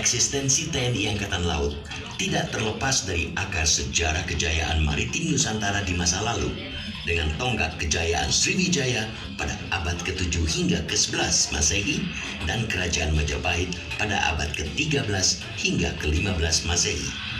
Eksistensi TNI Angkatan Laut tidak terlepas dari akar sejarah kejayaan maritim Nusantara di masa lalu dengan tonggak kejayaan Sriwijaya pada abad ke-7 hingga ke-11 Masehi dan Kerajaan Majapahit pada abad ke-13 hingga ke-15 Masehi.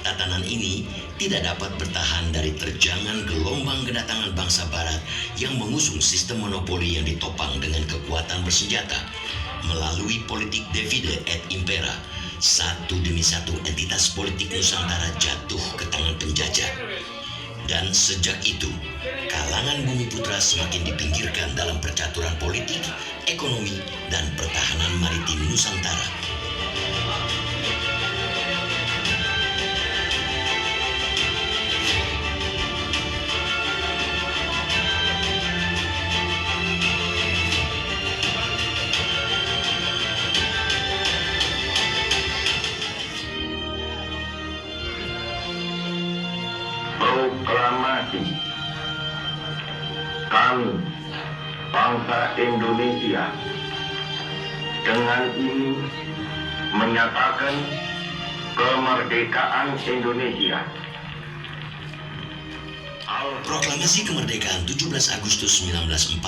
Tatanan ini tidak dapat bertahan dari terjangan gelombang kedatangan bangsa barat yang mengusung sistem monopoli yang ditopang dengan kekuatan bersenjata. Melalui politik divide et impera, satu demi satu entitas politik Nusantara jatuh ke tangan penjajah. Dan sejak itu, kalangan Bumiputra semakin dipinggirkan dalam percaturan politik, ekonomi, dan pertahanan maritim Nusantara. Proklamasi kami, bangsa Indonesia, dengan ini menyatakan kemerdekaan Indonesia. Proklamasi kemerdekaan 17 Agustus 1945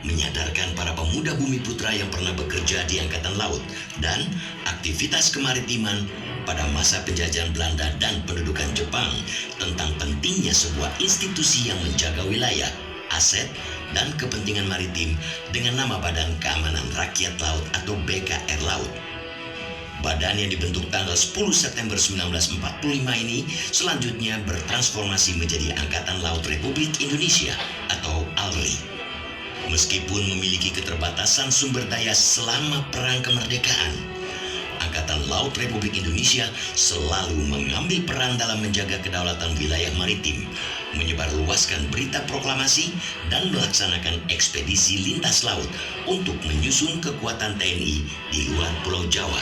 menyadarkan para pemuda Bumiputra yang pernah bekerja di Angkatan Laut dan aktivitas kemaritiman pada masa penjajahan Belanda dan pendudukan Jepang tentang pentingnya sebuah institusi yang menjaga wilayah, aset, dan kepentingan maritim dengan nama Badan Keamanan Rakyat Laut atau BKR Laut. Badan yang dibentuk tanggal 10 September 1945 ini selanjutnya bertransformasi menjadi Angkatan Laut Republik Indonesia atau ALRI. Meskipun memiliki keterbatasan sumber daya selama Perang Kemerdekaan, Angkatan Laut Republik Indonesia selalu mengambil peran dalam menjaga kedaulatan wilayah maritim, menyebarluaskan berita proklamasi, dan melaksanakan ekspedisi lintas laut untuk menyusun kekuatan TNI di luar Pulau Jawa.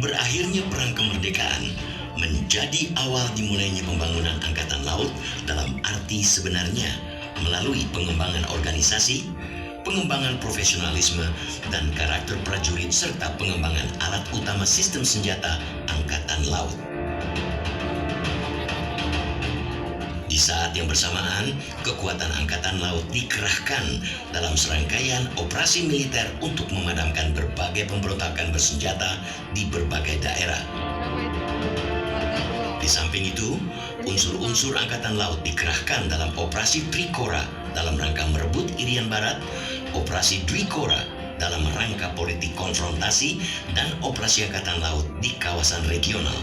Berakhirnya Perang Kemerdekaan menjadi awal dimulainya pembangunan Angkatan Laut dalam arti sebenarnya melalui pengembangan organisasi, pengembangan profesionalisme dan karakter prajurit serta pengembangan alat utama sistem senjata Angkatan Laut. Di saat yang bersamaan, kekuatan Angkatan Laut dikerahkan dalam serangkaian operasi militer untuk memadamkan berbagai pemberontakan bersenjata di berbagai daerah. Di samping itu, unsur-unsur Angkatan Laut dikerahkan dalam operasi Trikora dalam rangka merebut Irian Barat, operasi Dwikora dalam rangka politik konfrontasi, dan operasi Angkatan Laut di kawasan regional.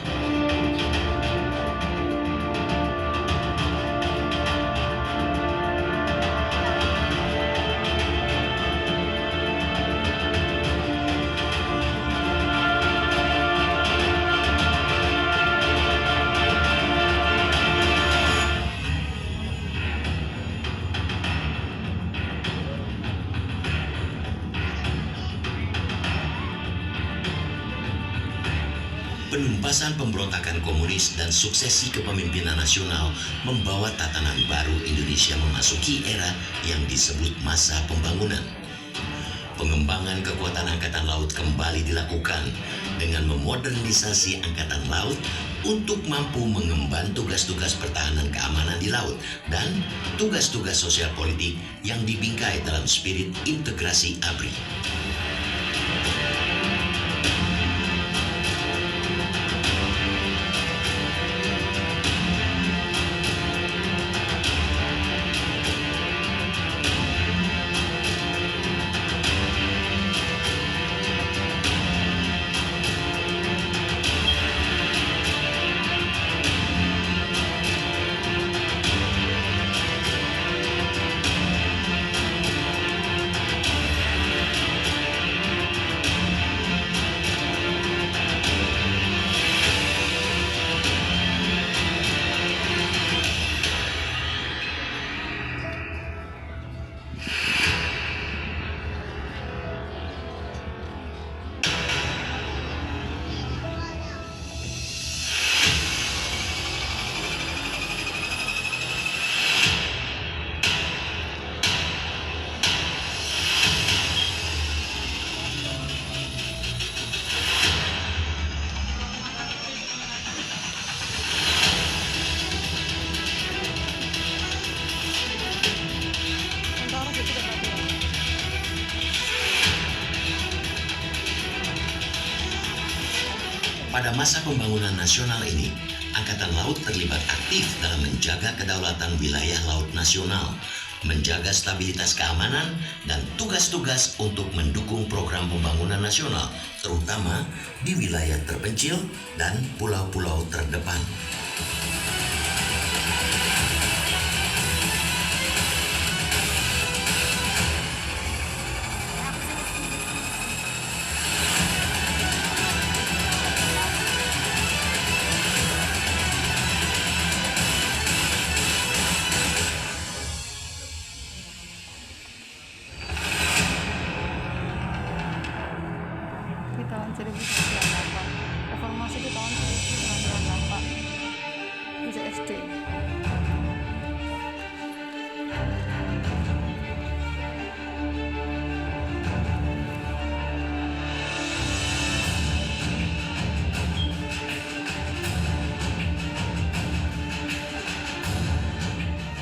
Penumpasan pemberontakan komunis dan suksesi kepemimpinan nasional membawa tatanan baru Indonesia memasuki era yang disebut masa pembangunan. Pengembangan kekuatan Angkatan Laut kembali dilakukan dengan memodernisasi Angkatan Laut untuk mampu mengemban tugas-tugas pertahanan keamanan di laut dan tugas-tugas sosial politik yang dibingkai dalam spirit integrasi ABRI. Pada masa pembangunan nasional ini, Angkatan Laut terlibat aktif dalam menjaga kedaulatan wilayah laut nasional, menjaga stabilitas keamanan, dan tugas-tugas untuk mendukung program pembangunan nasional, terutama di wilayah terpencil dan pulau-pulau terdepan. Di tahun 1998, reformasi di tahun 1998, bisa SD.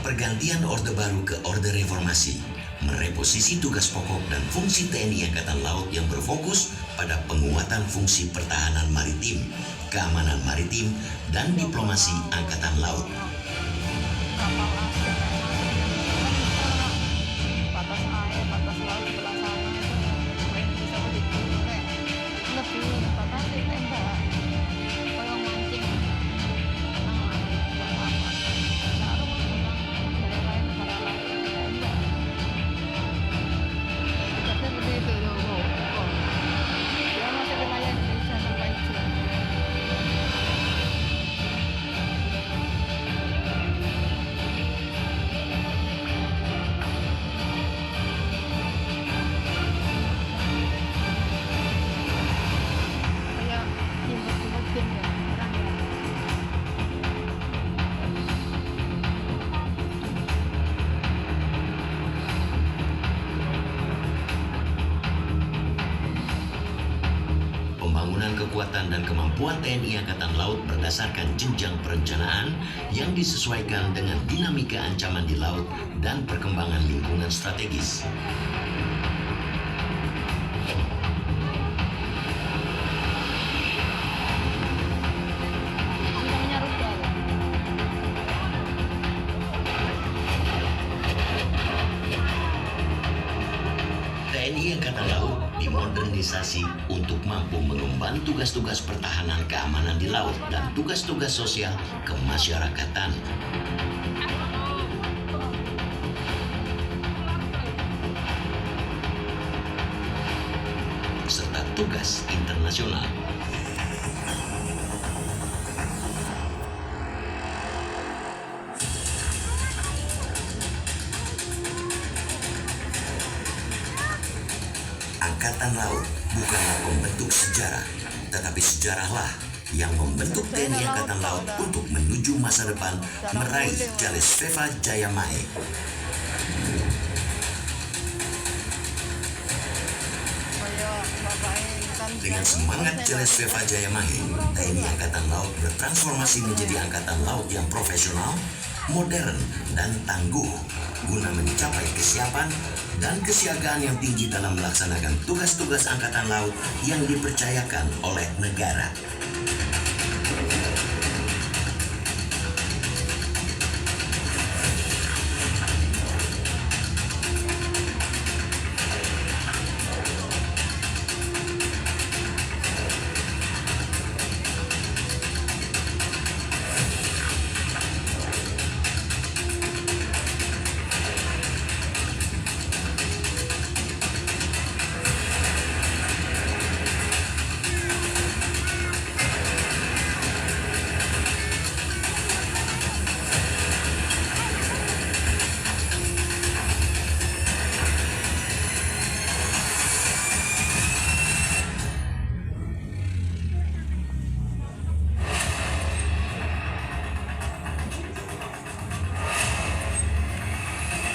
Pergantian Orde Baru ke Orde Reformasi mereposisi tugas pokok dan fungsi TNI Angkatan Laut yang berfokus pada penguatan fungsi pertahanan maritim, keamanan maritim, dan diplomasi Angkatan Laut. Kapal asing, batas air, batas laut sebelah sana itu main bisa begitu, kayak lebih batasi tembak, kalau mancing buat apa? Nggak harus menggunakan negara lain, enggak. Dekatnya begitu tuh, dia masih wilayah Indonesia sampai Jogja. Kayak jemput-jemput tim ya, orang ya. Pembangunan kekuatan dan kemampuan TNI Angkatan Laut berdasarkan jenjang perencanaan yang disesuaikan dengan dinamika ancaman di laut dan perkembangan lingkungan strategis. Namanya rudal. TNI Angkatan Laut dimodernisasi untuk mampu mengemban tugas-tugas pertahanan keamanan di laut dan tugas-tugas sosial kemasyarakatan. Serta tugas internasional. Angkatan Laut bukanlah pembentuk sejarah, tetapi sejarahlah yang membentuk TNI Angkatan Laut untuk menuju masa depan meraih Jalesveva Jaya Mae. Kayak bapaknya kan Dengan semangat Jalesveva Jaya Mae, TNI Angkatan Laut bertransformasi menjadi Angkatan Laut yang profesional, modern, dan tangguh guna mencapai kesiapan dan kesiagaan yang tinggi dalam melaksanakan tugas-tugas Angkatan Laut yang dipercayakan oleh negara.